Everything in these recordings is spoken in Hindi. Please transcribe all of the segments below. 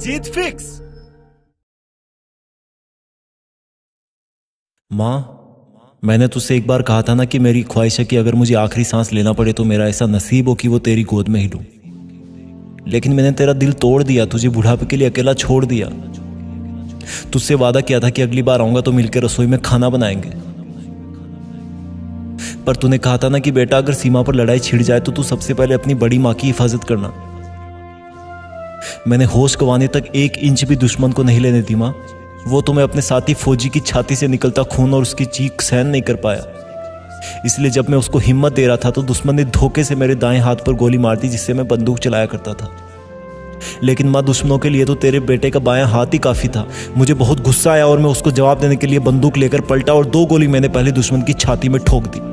जीत फिक्स। माँ, मैंने तुझसे एक बार कहा था ना कि मेरी ख्वाहिश है कि अगर मुझे आखिरी सांस लेना पड़े तो मेरा ऐसा नसीब हो कि वो तेरी गोद में ही लूं। लेकिन मैंने तेरा दिल तोड़ दिया, तुझे बुढ़ापे के लिए अकेला छोड़ दिया। तुझसे वादा किया था कि अगली बार आऊंगा तो मिलकर रसोई में खाना बनाएंगे। पर तूने कहा था ना कि बेटा अगर सीमा पर लड़ाई छिड़ जाए तो तू सबसे पहले अपनी बड़ी माँ की हिफाजत करना। मैंने होश गंवाने तक 1 इंच भी दुश्मन को नहीं लेने दी माँ। वो तो मैं अपने साथी फौजी की छाती से निकलता खून और उसकी चीख सहन नहीं कर पाया। इसलिए जब मैं उसको हिम्मत दे रहा था तो दुश्मन ने धोखे से मेरे दाएं हाथ पर गोली मार दी, जिससे मैं बंदूक चलाया करता था। लेकिन माँ, दुश्मनों के लिए तो तेरे बेटे का बायां हाथ ही काफी था। मुझे बहुत गुस्सा आया और मैं उसको जवाब देने के लिए बंदूक लेकर पलटा और 2 गोली मैंने पहले दुश्मन की छाती में ठोक दी।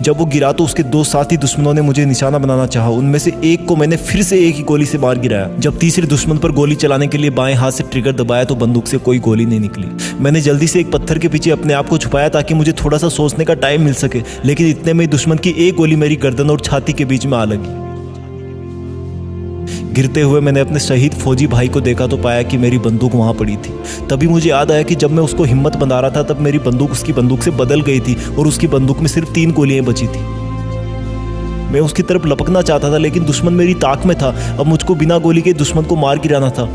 जब वो गिरा तो उसके 2 साथी दुश्मनों ने मुझे निशाना बनाना चाहा। उनमें से एक को मैंने फिर से एक ही गोली से मार गिराया। जब तीसरे दुश्मन पर गोली चलाने के लिए बाएं हाथ से ट्रिगर दबाया तो बंदूक से कोई गोली नहीं निकली। मैंने जल्दी से एक पत्थर के पीछे अपने आप को छुपाया ताकि मुझे थोड़ा सा सोचने का टाइम मिल सके, लेकिन इतने में दुश्मन की एक गोली मेरी गर्दन और छाती के बीच में आ लगी। गिरते हुए मैंने अपने शहीद फौजी भाई को देखा तो पाया कि मेरी बंदूक वहां पड़ी थी। तभी मुझे याद आया कि जब मैं उसको हिम्मत बंधा रहा था तब मेरी बंदूक उसकी बंदूक से बदल गई थी और उसकी बंदूक में सिर्फ 3 गोलियां बची थी। मैं उसकी तरफ लपकना चाहता था लेकिन दुश्मन मेरी ताक में था। अब मुझको बिना गोली के दुश्मन को मार गिराना था।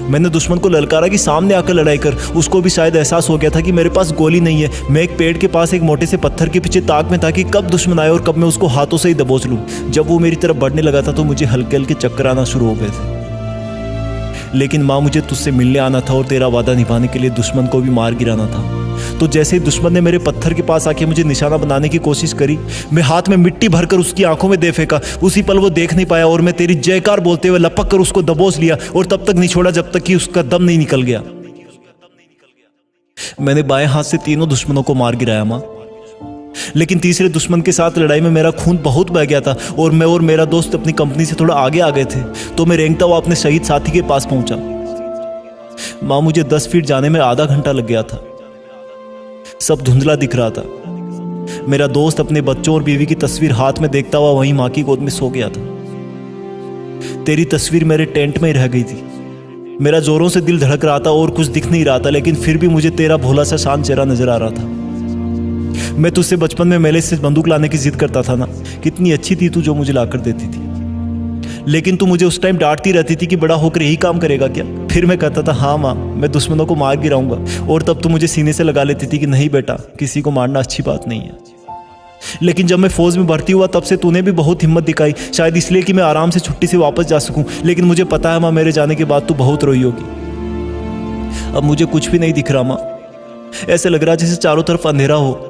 मैंने दुश्मन को ललकारा कि सामने आकर लड़ाई कर। उसको भी शायद एहसास हो गया था कि मेरे पास गोली नहीं है। मैं एक पेड़ के पास एक मोटे से पत्थर के पीछे ताक में था कि कब दुश्मन आए और कब मैं उसको हाथों से ही दबोच लूं। जब वो मेरी तरफ बढ़ने लगा था तो मुझे हल्के हल्के चक्कर आना शुरू हो गए थे। लेकिन माँ, मुझे तुझसे मिलने आना था और तेरा वादा निभाने के लिए दुश्मन को भी मार गिराना था। तो जैसे ही दुश्मन ने मेरे पत्थर के पास आके मुझे निशाना बनाने की कोशिश करी, मैं हाथ में मिट्टी भरकर उसकी आंखों में दे फेंका। उसी पल वो देख नहीं पाया और मैं तेरी जयकार बोलते हुए लपक कर उसको दबोच लिया और तब तक नहीं छोड़ा जब तक कि उसका दम नहीं निकल गया। मैंने बाएं हाथ से तीनों दुश्मनों को मार गिराया माँ। लेकिन तीसरे दुश्मन के साथ लड़ाई में मेरा खून बहुत बह गया था और मैं और मेरा दोस्त अपनी कंपनी से थोड़ा आगे आ गए थे। तो मैं रेंगता हुआ अपने शहीद साथी के पास पहुंचा। माँ, मुझे 10 फीट जाने में आधा घंटा लग गया था। सब धुंधला दिख रहा था। मेरा दोस्त अपने बच्चों और बीवी की तस्वीर हाथ में देखता हुआ वहीं माँ की गोद में सो गया था। तेरी तस्वीर मेरे टेंट में ही रह गई थी। मेरा जोरों से दिल धड़क रहा था और कुछ दिख नहीं रहा था, लेकिन फिर भी मुझे तेरा भोला सा शांत चेहरा नजर आ रहा था। मैं तुझसे बचपन में मेले से बंदूक लाने की जिद करता था ना। कितनी अच्छी थी तू जो मुझे लाकर देती थी। लेकिन तू मुझे उस टाइम डांटती रहती थी कि बड़ा होकर यही काम करेगा क्या। फिर मैं कहता था हाँ माँ, मैं दुश्मनों को मार गिराऊंगा। और तब तू मुझे सीने से लगा लेती थी कि नहीं बेटा, किसी को मारना अच्छी बात नहीं है। लेकिन जब मैं फौज में भर्ती हुआ तब से तूने भी बहुत हिम्मत दिखाई, शायद इसलिए कि मैं आराम से छुट्टी से वापस जा सकूं। लेकिन मुझे पता है माँ, मेरे जाने के बाद तू बहुत रोई होगी। अब मुझे कुछ भी नहीं दिख रहा माँ। ऐसे लग रहा जैसे चारों तरफ अंधेरा हो।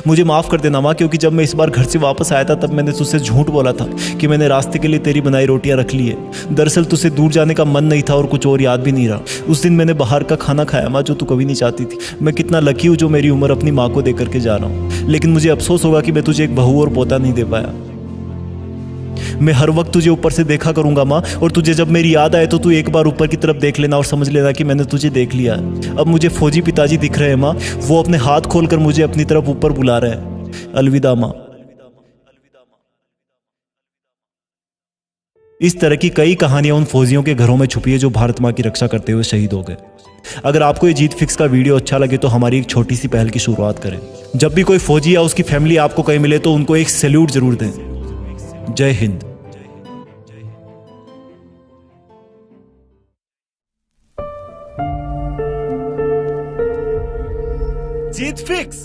मुझे माफ कर देना माँ, क्योंकि जब मैं इस बार घर से वापस आया था तब मैंने तुझसे झूठ बोला था कि मैंने रास्ते के लिए तेरी बनाई रोटियां रख ली है। दरअसल तुझसे दूर जाने का मन नहीं था और कुछ और याद भी नहीं रहा। उस दिन मैंने बाहर का खाना खाया माँ, जो तू कभी नहीं चाहती थी। मैं कितना लकी हूँ जो मेरी उम्र अपनी माँ को दे करके जा रहा हूँ। लेकिन मुझे अफसोस होगा कि मैं तुझे एक बहू और पोता नहीं दे पाया। मैं हर वक्त तुझे ऊपर से देखा करूंगा माँ, और तुझे जब मेरी याद आए तो तू एक बार ऊपर की तरफ देख लेना और समझ लेना कि मैंने तुझे देख लिया है। अब मुझे फौजी पिताजी दिख रहे हैं माँ। वो अपने हाथ खोलकर मुझे अपनी तरफ ऊपर बुला रहे हैं। अलविदा माँ। इस तरह की कई कहानियां उन फौजियों के घरों में छुपी है जो भारत माँ की रक्षा करते हुए शहीद हो गए। अगर आपको ये जीत फिक्स का वीडियो अच्छा लगे तो हमारी एक छोटी सी पहल की शुरुआत करें। जब भी कोई फौजी या उसकी फैमिली आपको कहीं मिले तो उनको एक सैल्यूट जरूर दें। जय हिंद। जीत फिक्स।